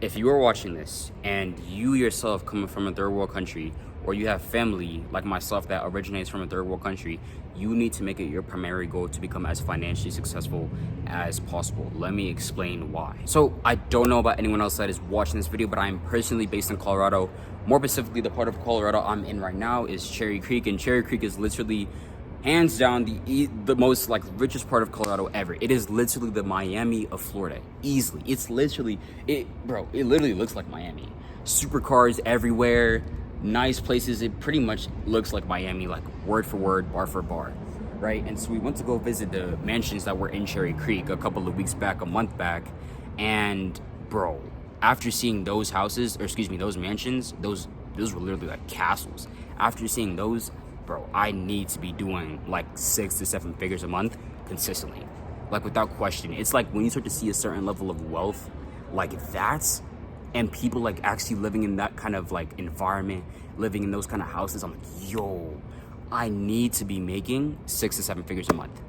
If you are watching this and you yourself come from a third world country, or you have family like myself that originates from a third world country, you need to make it your primary goal to become as financially successful as possible. Let me explain why. So I don't know about anyone else that is watching this video, but I am personally based in Colorado. More specifically, the part of Colorado I'm in right now is Cherry Creek, and Cherry Creek is literally hands down the most like richest part of Colorado ever. It is literally the Miami of Florida, easily. It's literally it literally looks like Miami. Supercars everywhere, nice places. It pretty much looks like Miami, like word for word, bar for bar, right? And so we went to go visit the mansions that were in Cherry Creek a couple of weeks back, a month back, and bro, after seeing those houses, or excuse me, those mansions, those were literally like castles. After seeing those, bro, I need to be doing like 6 to 7 figures a month consistently, like without question. It's like when you start to see a certain level of wealth like that's, and people like actually living in that kind of like environment, living in those kind of houses, I'm like, yo, I need to be making 6 to 7 figures a month.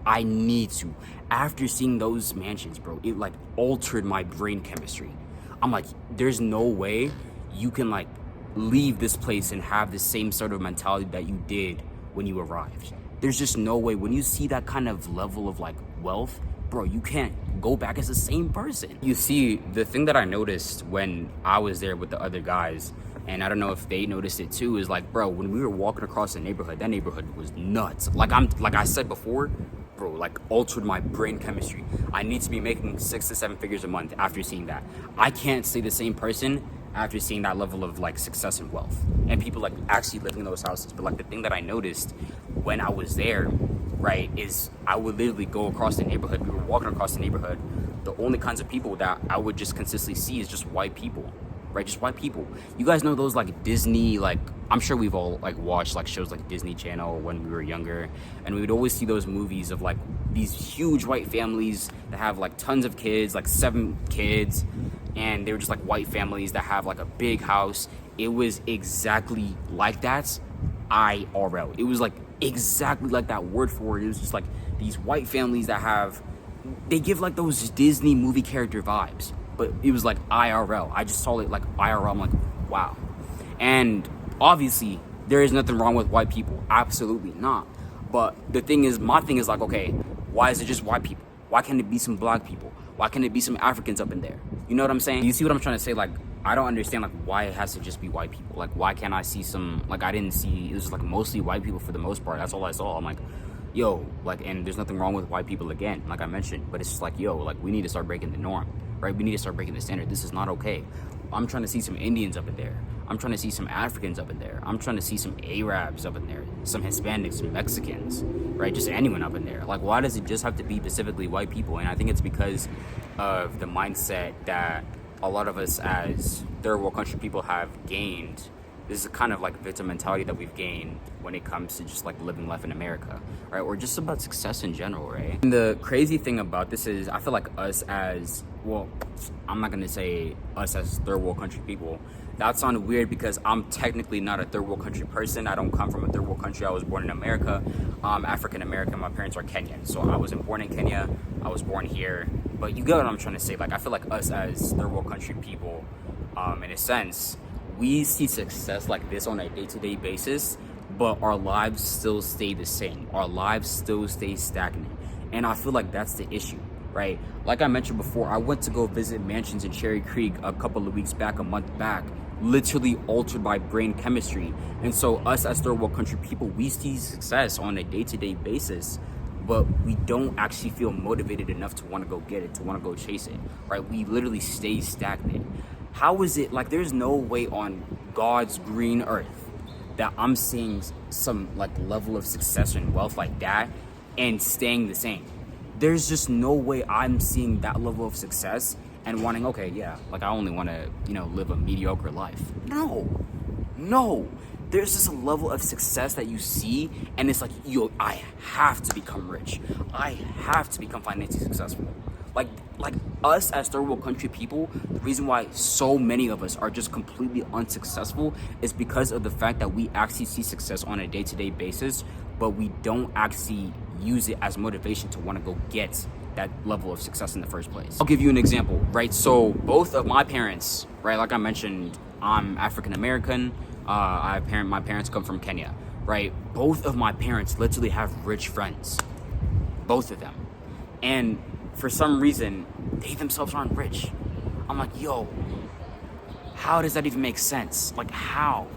I need to. After seeing those mansions, bro, it like altered my brain chemistry. I'm like, there's no way you can like leave this place and have the same sort of mentality that you did when you arrived. There's just no way. When you see that kind of level of like wealth, bro, you can't go back as the same person. You see, the thing that I noticed when I was there with the other guys, and I don't know if they noticed it too, is like, bro, when we were walking across the neighborhood, that neighborhood was nuts. Like I said before, bro, like altered my brain chemistry. I need to be making 6 to 7 figures a month after seeing that. I can't stay the same person after seeing that level of like success and wealth and people like actually living in those houses. But like the thing that I noticed when I was there, right, is I would literally go across the neighborhood. We were walking across the neighborhood. The only kinds of people that I would just consistently see is just white people, right? Just white people. You guys know those like Disney, like I'm sure we've all like watched like shows like Disney Channel when we were younger, and we would always see those movies of like these huge white families that have like tons of kids, like 7 kids, and they were just like white families that have like a big house. It was exactly like that IRL. It was like exactly like that, word for word. It was just like these white families that they give like those Disney movie character vibes, but it was like IRL. I just saw it like IRL. I'm like, wow. And obviously there is nothing wrong with white people, absolutely not. But the thing is, my thing is like, okay, why is it just white people? Why can't it be some black people? Why can't it be some Africans up in there? You know what I'm saying? You see what I'm trying to say? Like, I don't understand like why it has to just be white people. Like, why can't I see some, like I didn't see, it was like mostly white people for the most part. That's all I saw. I'm like, yo, like, and there's nothing wrong with white people again, like I mentioned, but it's just like, yo, like we need to start breaking the norm, right? We need to start breaking the standard. This is not okay. I'm trying to see some Indians up in there. I'm trying to see some Africans up in there. I'm trying to see some Arabs up in there, some Hispanics, some Mexicans, right? Just anyone up in there. Like, why does it just have to be specifically white people? And I think it's because of the mindset that a lot of us as third world country people have gained. This is kind of like victim mentality that we've gained when it comes to just like living life in America, right? Or just about success in general, right? And the crazy thing about this is I feel like us as, well, I'm not gonna say us as third world country people. That sounded weird because I'm technically not a third world country person. I don't come from a third world country. I was born in America. I'm African American. My parents are Kenyan. So I wasn't born in Kenya. I was born here. But you get what I'm trying to say. Like, I feel like us as third world country people, in a sense, we see success like this on a day-to-day basis, but our lives still stay the same. Our lives still stay stagnant. And I feel like that's the issue, right? Like I mentioned before, I went to go visit mansions in Cherry Creek a couple of weeks back, a month back, literally altered my brain chemistry. And so us as third world country people, we see success on a day-to-day basis, but we don't actually feel motivated enough to want to go get it, to want to go chase it, right? We literally stay stagnant. How is it, like, there's no way on God's green earth that I'm seeing some like level of success and wealth like that and staying the same. There's just no way I'm seeing that level of success and wanting, okay, yeah, like I only want to, live a mediocre life. No. There's just a level of success that you see, and it's like, yo, I have to become rich. I have to become financially successful. Like us as third world country people, the reason why so many of us are just completely unsuccessful is because of the fact that we actually see success on a day-to-day basis, but we don't actually use it as motivation to want to go get that level of success in the first place. I'll give you an example, right? So both of my parents, right, like I mentioned, I'm African American. My parents come from Kenya, right? Both of my parents literally have rich friends, both of them, and for some reason they themselves aren't rich. I'm like, yo, how does that even make sense? Like, how?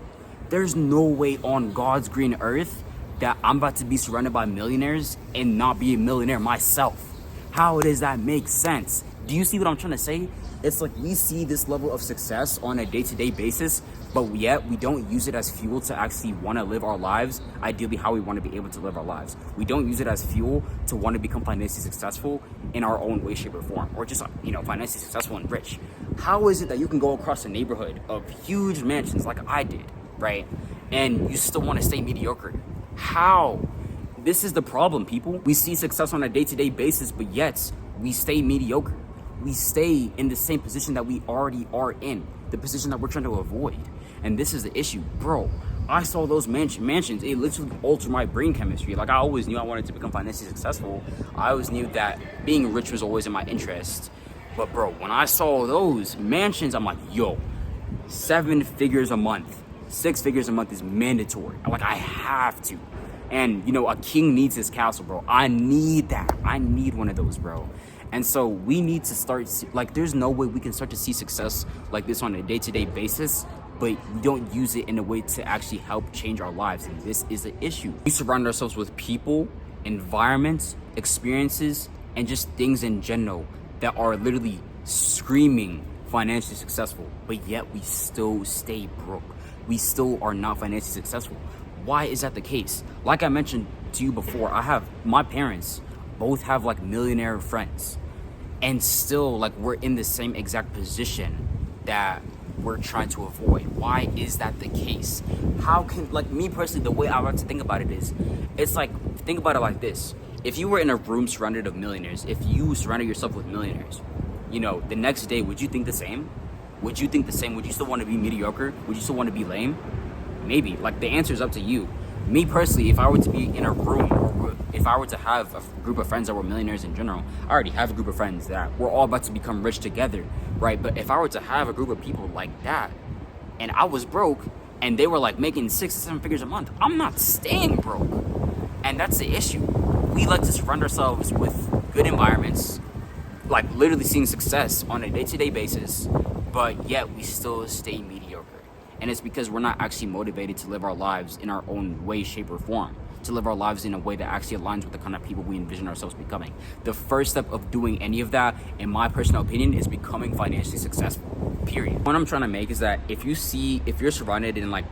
There's no way on God's green earth that I'm about to be surrounded by millionaires and not be a millionaire myself. How does that make sense? Do you see what I'm trying to say? It's like we see this level of success on a day-to-day basis, but yet we don't use it as fuel to actually want to live our lives, ideally how we want to be able to live our lives. We don't use it as fuel to want to become financially successful in our own way, shape, or form, or just, financially successful and rich. How is it that you can go across a neighborhood of huge mansions like I did, right? And you still want to stay mediocre? How? This is the problem, people. We see success on a day-to-day basis, but yet we stay mediocre. We stay in the same position that we already are in, the position that we're trying to avoid. And this is the issue, bro. I saw those mansions. It literally altered my brain chemistry. Like, I always knew I wanted to become financially successful. I always knew that being rich was always in my interest. But bro, when I saw those mansions, I'm like, yo, 7 figures a month, 6 figures a month is mandatory. I'm like, I have to. And a king needs his castle, bro. I need that. I need one of those, bro. And so we need to start, there's no way we can start to see success like this on a day-to-day basis, but we don't use it in a way to actually help change our lives. And this is an issue. We surround ourselves with people, environments, experiences, and just things in general that are literally screaming financially successful, but yet we still stay broke. We still are not financially successful. Why is that the case? Like I mentioned to you before, my parents both have millionaire friends, and still we're in the same exact position that we're trying to avoid. Why is that the case? How can, me personally, the way I like to think about it is, it's think about it like this. If you were in a room surrounded of millionaires, if you surrounded yourself with millionaires, the next day, would you think the same? Would you think the same? Would you still want to be mediocre? Would you still want to be lame? Maybe. The answer is up to you. Me personally, if I were to be in a room, or if I were to have a group of friends that were millionaires in general, I already have a group of friends that we're all about to become rich together, right? But if I were to have a group of people like that, and I was broke, and they were making 6 to 7 figures a month, I'm not staying broke. And that's the issue. We like to surround ourselves with good environments, literally seeing success on a day-to-day basis, but yet we still stay mediocre. And it's because we're not actually motivated to live our lives in our own way, shape, or form, to live our lives in a way that actually aligns with the kind of people we envision ourselves becoming. The first step of doing any of that, in my personal opinion, is becoming financially successful, period. What I'm trying to make is that if you're surrounded in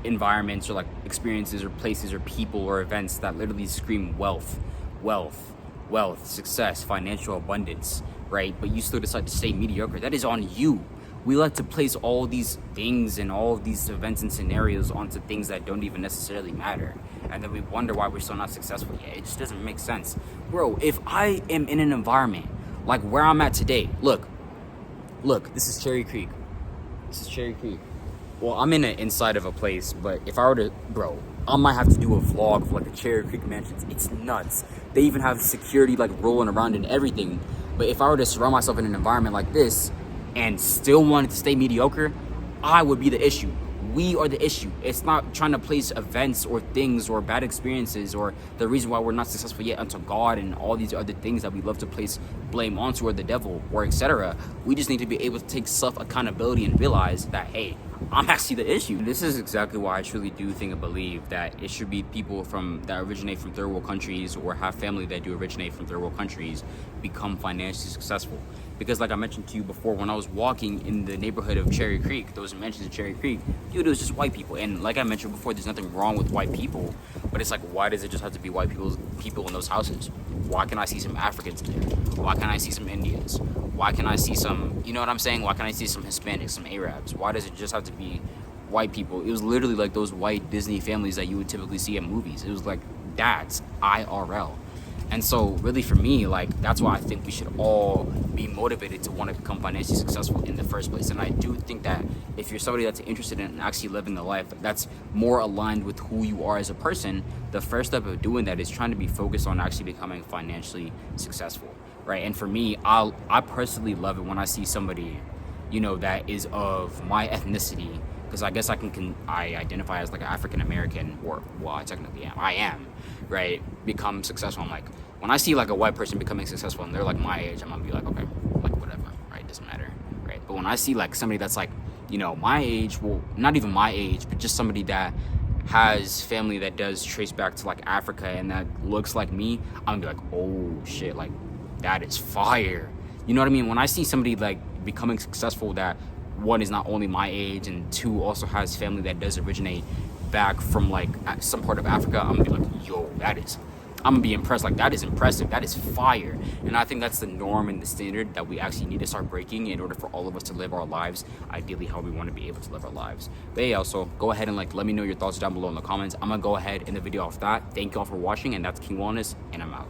environments or experiences or places or people or events that literally scream wealth, success, financial abundance, right? But you still decide to stay mediocre, that is on you. We like to place all these things and all of these events and scenarios onto things that don't even necessarily matter. And then we wonder why we're still not successful yet. It just doesn't make sense. Bro, if I am in an environment like where I'm at today, look, this is Cherry Creek. Well, I'm inside of a place, but if I were to, bro, I might have to do a vlog of the Cherry Creek mansions. It's nuts. They even have security rolling around and everything. But if I were to surround myself in an environment like this and still wanted to stay mediocre, I would be the issue. We are the issue. It's not trying to place events or things or bad experiences or the reason why we're not successful yet onto God and all these other things that we love to place blame onto, or the devil, or etc. We just need to be able to take self-accountability and realize that, hey, I'm actually the issue. This is exactly why I truly do think and believe that it should be people that originate from third world countries or have family that do originate from third world countries become financially successful. Because like I mentioned to you before, when I was walking in the neighborhood of Cherry Creek, those mentions of Cherry Creek, dude, it was just white people. And like I mentioned before, there's nothing wrong with white people, but it's why does it just have to be white people in those houses? Why can I see some Africans in there? Why can I see some Indians? Why can I see some, you know what I'm saying? Why can I see some Hispanics, some Arabs? Why does it just have to be white people? It was literally those white Disney families that you would typically see in movies. It was dads, IRL. And so really for me, that's why I think we should all be motivated to want to become financially successful in the first place. And I do think that if you're somebody that's interested in actually living the life that's more aligned with who you are as a person, the first step of doing that is trying to be focused on actually becoming financially successful. right? And for me, I personally love it when I see somebody, you know, that is of my ethnicity, because I guess I identify as like an African American, or well, I technically am. I am, right? Become successful. I'm like, when I see like a white person becoming successful and they're like my age, I'm gonna be like, okay, like whatever, right? Doesn't matter, right? But when I see like somebody that's like, you know, my age, well, not even my age, but just somebody that has family that does trace back to like Africa and that looks like me, I'm gonna be like, oh shit, like that is fire. You know what I mean? When I see somebody like becoming successful that one is not only my age and two also has family that does originate back from like some part of Africa, I'm gonna be like, yo, I'm gonna be impressed. Like, that is impressive. That is fire. And I think that's the norm and the standard that we actually need to start breaking in order for all of us to live our lives ideally how we want to be able to live our lives. But yeah, also go ahead and like let me know your thoughts down below in the comments. I'm gonna go ahead in the video off that. Thank you all for watching, and that's King Wellness, and I'm out.